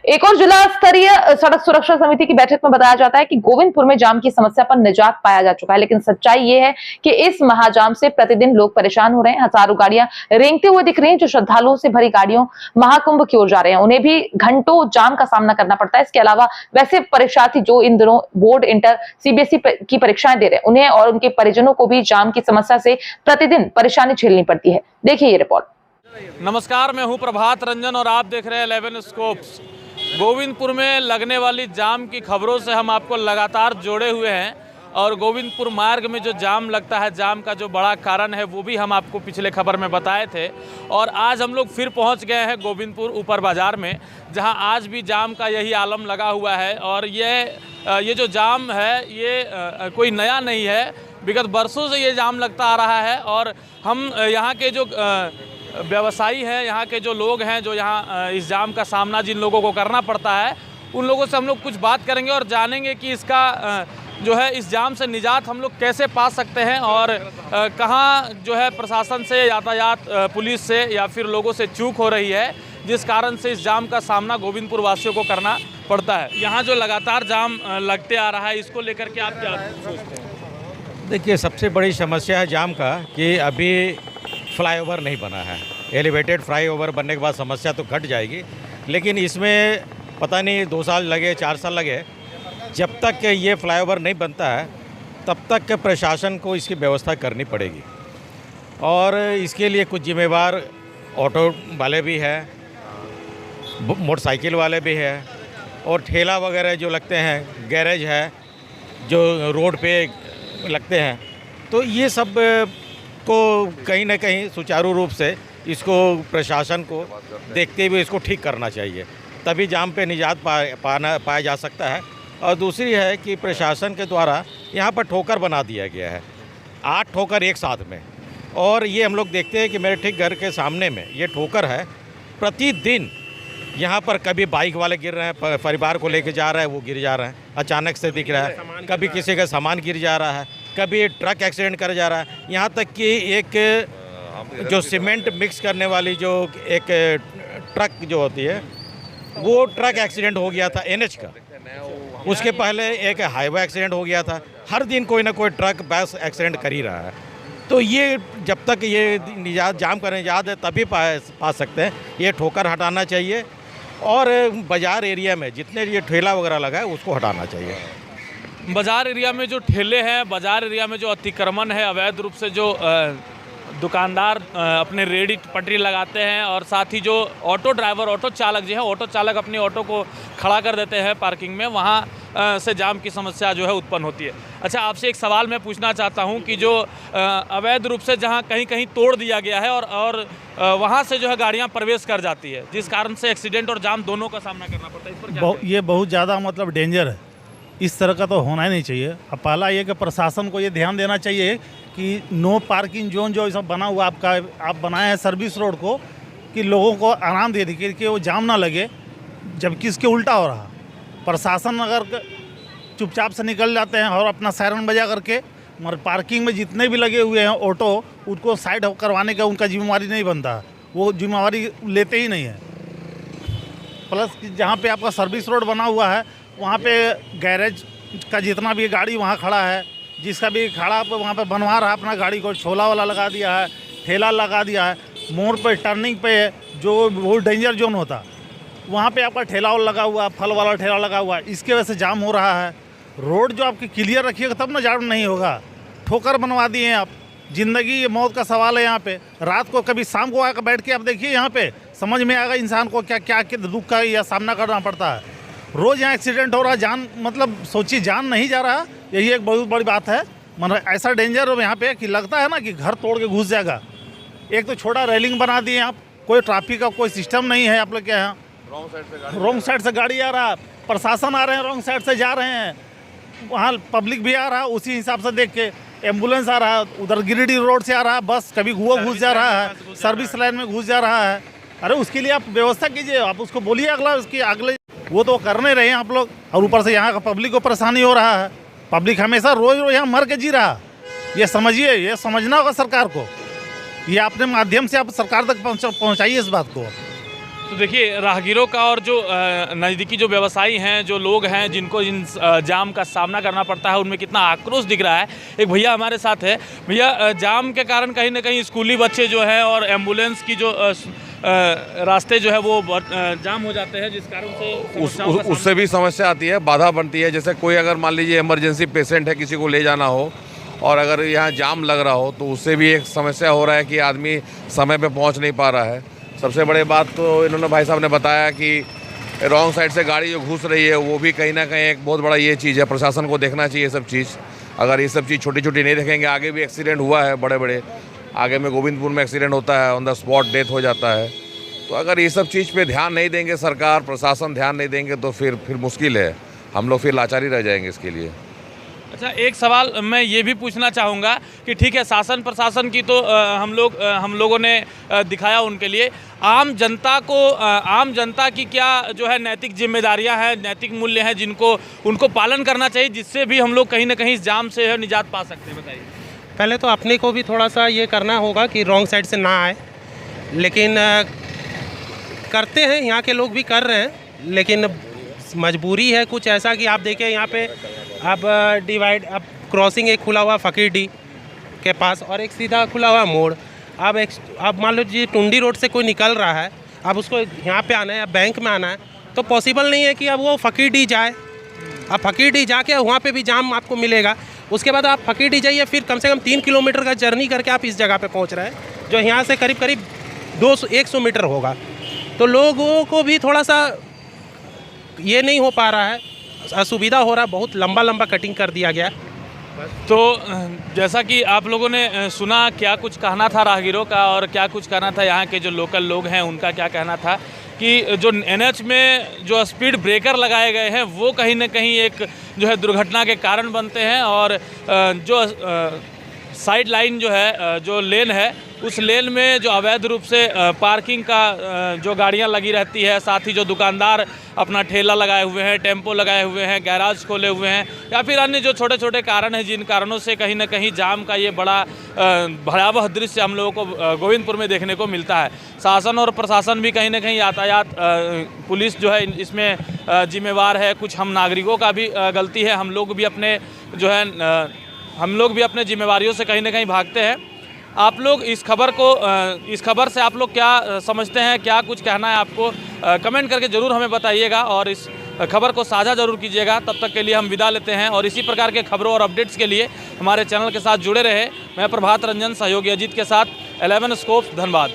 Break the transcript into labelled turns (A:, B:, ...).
A: एक और जिला स्तरीय सड़क सुरक्षा समिति की बैठक में बताया जाता है कि गोविंदपुर में जाम की समस्या पर निजात पाया जा चुका है, लेकिन सच्चाई ये है कि इस महाजाम से प्रतिदिन लोग परेशान हो रहे हैं। हजारों गाड़ियां रेंगते हुए दिख रही हैं। जो श्रद्धालुओं से भरी गाड़ियों महाकुंभ की ओर जा रहे हैं, उन्हें भी घंटों जाम का सामना करना पड़ता है। इसके अलावा वैसे परीक्षार्थी जो इन दिनों बोर्ड, इंटर, सीबीएसई की परीक्षाएं दे रहे हैं, उन्हें और उनके परिजनों को भी जाम की समस्या से प्रतिदिन परेशानी झेलनी पड़ती है। देखिए ये रिपोर्ट।
B: नमस्कार, मैं हूं प्रभात रंजन और आप देख रहे हैं 11 स्कोप्स। गोविंदपुर में लगने वाली जाम की खबरों से हम आपको लगातार जोड़े हुए हैं और गोविंदपुर मार्ग में जो जाम लगता है, जाम का जो बड़ा कारण है वो भी हम आपको पिछले खबर में बताए थे। और आज हम लोग फिर पहुंच गए हैं गोविंदपुर ऊपर बाज़ार में, जहां आज भी जाम का यही आलम लगा हुआ है। और ये जो जाम है ये कोई नया नहीं है, विगत वर्षों से ये जाम लगता आ रहा है। और हम यहाँ के जो व्यवसायी हैं, यहाँ के जो लोग हैं, जो यहाँ इस जाम का सामना जिन लोगों को करना पड़ता है, उन लोगों से हम लोग कुछ बात करेंगे और जानेंगे कि इसका जो है इस जाम से निजात हम लोग कैसे पा सकते हैं और कहाँ जो है प्रशासन से, यातायात पुलिस से या फिर लोगों से चूक हो रही है, जिस कारण से इस जाम का सामना गोविंदपुर वासियों को करना पड़ता है। यहाँ जो लगातार जाम लगते आ रहा है, इसको लेकर के आप क्या सोचते हैं?
C: देखिए, सबसे बड़ी समस्या है जाम का कि अभी फ्लाईओवर नहीं बना है। एलिवेटेड फ्लाईओवर बनने के बाद समस्या तो घट जाएगी, लेकिन इसमें पता नहीं 2 साल लगे, 4 साल लगे। जब तक ये फ्लाईओवर नहीं बनता है तब तक प्रशासन को इसकी व्यवस्था करनी पड़ेगी। और इसके लिए कुछ जिम्मेवार ऑटो वाले भी हैं, मोटरसाइकिल वाले भी हैं, और ठेला वगैरह जो लगते हैं, गैरेज है जो रोड पे लगते हैं। तो ये सब को कहीं ना कहीं सुचारू रूप से इसको प्रशासन को देखते हुए इसको ठीक करना चाहिए, तभी जाम पे निजात पाया जा सकता है। और दूसरी है कि प्रशासन के द्वारा यहाँ पर ठोकर बना दिया गया है, 8 ठोकर एक साथ में। और ये हम लोग देखते हैं कि मेरे ठीक घर के सामने में ये ठोकर है। प्रतिदिन यहाँ पर कभी बाइक वाले गिर रहे हैं, परिवार को लेके जा रहा है, वो गिर जा रहे हैं, अचानक से दिख रहा है। कभी किसी का सामान गिर जा रहा है, कभी ट्रक एक्सीडेंट कर जा रहा है। यहाँ तक कि एक जो सीमेंट मिक्स करने वाली जो एक ट्रक जो होती है, वो ट्रक एक्सीडेंट हो गया था NH का। उसके पहले एक हाईवे एक्सीडेंट हो गया था। हर दिन कोई ना कोई ट्रक बस एक्सीडेंट कर ही रहा है। तो ये जब तक ये निजात, जाम का निजात है तभी पा सकते हैं। ये ठोकर हटाना चाहिए और बाज़ार एरिया में जितने ये ठेला वगैरह लगा है उसको हटाना चाहिए।
B: बाज़ार एरिया में जो ठेले हैं, बाज़ार एरिया में जो अतिक्रमण है, अवैध रूप से जो दुकानदार अपने रेडी पटरी लगाते हैं, और साथ ही जो ऑटो ड्राइवर, ऑटो चालक जो है, ऑटो चालक अपनी ऑटो को खड़ा कर देते हैं पार्किंग में, वहाँ से जाम की समस्या जो है उत्पन्न होती है। अच्छा, आपसे एक सवाल मैं पूछना चाहता हूँ कि जो अवैध रूप से जहाँ कहीं कहीं तोड़ दिया गया है और वहाँ से जो है गाड़ियाँ प्रवेश कर जाती है, जिस कारण से एक्सीडेंट और जाम दोनों का सामना करना पड़ता है, इस पर क्या?
D: ये बहुत ज़्यादा मतलब डेंजर है। इस तरह का तो होना ही नहीं चाहिए। अब पहला ये कि प्रशासन को ये ध्यान देना चाहिए कि नो पार्किंग जोन जो सब बना हुआ आप बनाए हैं सर्विस रोड को, कि लोगों को आराम दे दीजिए कि वो जाम ना लगे, जबकि इसके उल्टा हो रहा। प्रशासन अगर चुपचाप से निकल जाते हैं और अपना सायरन बजा करके, मगर पार्किंग में जितने भी लगे हुए हैं ऑटो, उनको साइड करवाने का उनका जिम्मेवारी नहीं बनता, वो जिम्मेवारी लेते ही नहीं है। प्लस जहाँ पे आपका सर्विस रोड बना हुआ है, वहाँ पे गैरेज का जितना भी गाड़ी वहाँ खड़ा है, जिसका भी खड़ा वहाँ पे बनवा रहा है अपना गाड़ी को, छोला वाला लगा दिया है, ठेला लगा दिया है। मोड़ पे टर्निंग पे जो बहुत डेंजर जोन होता, वहाँ पे आपका ठेला वाला लगा हुआ है, फल वाला ठेला लगा हुआ है, इसके वजह से जाम हो रहा है। रोड जो आपकी क्लियर रखिएगा तब ना जाम नहीं होगा। ठोकर बनवा दिए हैं आप, ज़िंदगी मौत का सवाल है यहाँ पे। रात को कभी शाम को आकर बैठ के आप देखिए, यहाँ पे समझ में आएगा इंसान को क्या क्या दुख का या सामना करना पड़ता है। रोज़ यहाँ एक्सीडेंट हो रहा है, जान मतलब सोचिए जान नहीं जा रहा, यही एक बहुत बड़ी बात है। मतलब ऐसा डेंजर हो यहाँ पे कि लगता है ना कि घर तोड़ के घुस जाएगा। एक तो छोटा रेलिंग बना दिए आप, कोई ट्रैफिक का कोई सिस्टम नहीं है आप लोग के यहाँ। रॉन्ग साइड से गाड़ी आ रहा, प्रशासन आ रहे हैं, रॉन्ग साइड से जा रहे हैं, वहाँ पब्लिक भी आ रहा है उसी हिसाब से देख के। एम्बुलेंस आ रहा है, उधर गिरिडीह रोड से आ रहा है बस, कभी वो घुस जा रहा है, सर्विस लाइन में घुस जा रहा है। अरे उसके लिए आप व्यवस्था कीजिए, आप उसको बोलिए अगला उसकी अगले, वो तो कर नहीं रहे हैं आप लोग। और ऊपर से यहाँ का पब्लिक को परेशानी हो रहा है। पब्लिक हमेशा रोज रोज यहाँ मर के जी रहा। ये समझिए, ये समझना होगा सरकार को। ये अपने माध्यम से आप सरकार तक पहुँचाइए इस बात को।
B: तो देखिए राहगीरों का और जो नज़दीकी जो व्यवसायी हैं, जो लोग हैं जिनको इन जाम का सामना करना पड़ता है, उनमें कितना आक्रोश दिख रहा है। एक भैया हमारे साथ है। भैया, जाम के कारण कहीं ना कहीं स्कूली बच्चे जो हैं और एम्बुलेंस की जो रास्ते जो है वो जाम हो जाते हैं, जिस कारण से
E: उससे भी समस्या आती है, बाधा बनती है। जैसे कोई अगर मान लीजिए इमरजेंसी पेशेंट है, किसी को ले जाना हो और अगर यहाँ जाम लग रहा हो तो उससे भी एक समस्या हो रहा है कि आदमी समय पे पहुँच नहीं पा रहा है। सबसे बड़ी बात तो इन्होंने भाई साहब ने बताया कि रॉन्ग साइड से गाड़ी जो घुस रही है वो भी कहीं ना कहीं एक बहुत बड़ा ये चीज़ है। प्रशासन को देखना चाहिए सब चीज़। अगर ये सब चीज़ छोटी छोटी नहीं देखेंगे, आगे भी एक्सीडेंट हुआ है बड़े बड़े, आगे में गोविंदपुर में एक्सीडेंट होता है, ऑन द स्पॉट डेथ हो जाता है। तो अगर ये सब चीज़ पे ध्यान नहीं देंगे, सरकार प्रशासन ध्यान नहीं देंगे तो फिर मुश्किल है। हम लोग फिर लाचारी रह जाएंगे इसके लिए।
B: अच्छा, एक सवाल मैं ये भी पूछना चाहूँगा कि ठीक है, शासन प्रशासन की तो हम लोगों ने दिखाया उनके लिए, आम जनता की क्या जो है नैतिक जिम्मेदारियां हैं, नैतिक मूल्य हैं जिनको उनको पालन करना चाहिए, जिससे भी हम लोग कहीं ना कहीं इस जाम से निजात पा सकते हैं? बताइए।
F: पहले तो अपने को भी थोड़ा सा ये करना होगा कि रॉन्ग साइड से ना आए, लेकिन करते हैं, यहाँ के लोग भी कर रहे हैं, लेकिन मजबूरी है कुछ ऐसा कि आप देखें यहाँ पे अब अब क्रॉसिंग एक खुला हुआ फ़कीर डी के पास और एक सीधा खुला हुआ मोड़। अब मान लीजिए टुंडी रोड से कोई निकल रहा है, अब उसको यहाँ पे आना है या बैंक में आना है, तो पॉसिबल नहीं है कि अब वो फ़कीर डी जाए। अब फ़कीर डी जाके वहाँ पे भी जाम आपको मिलेगा। उसके बाद आप फ़कीर डी जाइए, फिर कम से कम 3 किलोमीटर का जर्नी करके आप इस जगह पे पहुँच रहे हैं, जो यहाँ से करीब 100 मीटर होगा। तो लोगों को भी थोड़ा सा ये नहीं हो पा रहा है, असुविधा हो रहा है, बहुत लंबा कटिंग कर दिया गया।
B: तो जैसा कि आप लोगों ने सुना क्या कुछ कहना था राहगीरों का और क्या कुछ कहना था यहाँ के जो लोकल लोग हैं उनका क्या कहना था कि जो NH में जो स्पीड ब्रेकर लगाए गए हैं वो कहीं ना कहीं एक जो है दुर्घटना के कारण बनते हैं, और जो साइड लाइन जो है, जो लेन है, उस लेन में जो अवैध रूप से पार्किंग का जो गाड़ियां लगी रहती है, साथ ही जो दुकानदार अपना ठेला लगाए हुए हैं, टेम्पो लगाए हुए हैं, गैराज खोले हुए हैं, या फिर अन्य जो छोटे छोटे कारण हैं, जिन कारणों से कहीं ना कहीं जाम का ये बड़ा भयावह दृश्य हम लोगों को गोविंदपुर में देखने को मिलता है। शासन और प्रशासन भी कहीं ना कहीं यातायात पुलिस जो है इसमें जिम्मेवार है, कुछ हम नागरिकों का भी गलती है। हम लोग भी अपने जिम्मेवारियों से कहीं ना कहीं भागते हैं। आप लोग इस खबर से आप लोग क्या समझते हैं, क्या कुछ कहना है आपको, कमेंट करके ज़रूर हमें बताइएगा और इस खबर को साझा ज़रूर कीजिएगा। तब तक के लिए हम विदा लेते हैं और इसी प्रकार के खबरों और अपडेट्स के लिए हमारे चैनल के साथ जुड़े रहे। मैं प्रभात रंजन, सहयोगी अजीत के साथ 11 स्कोप्स, धनबाद।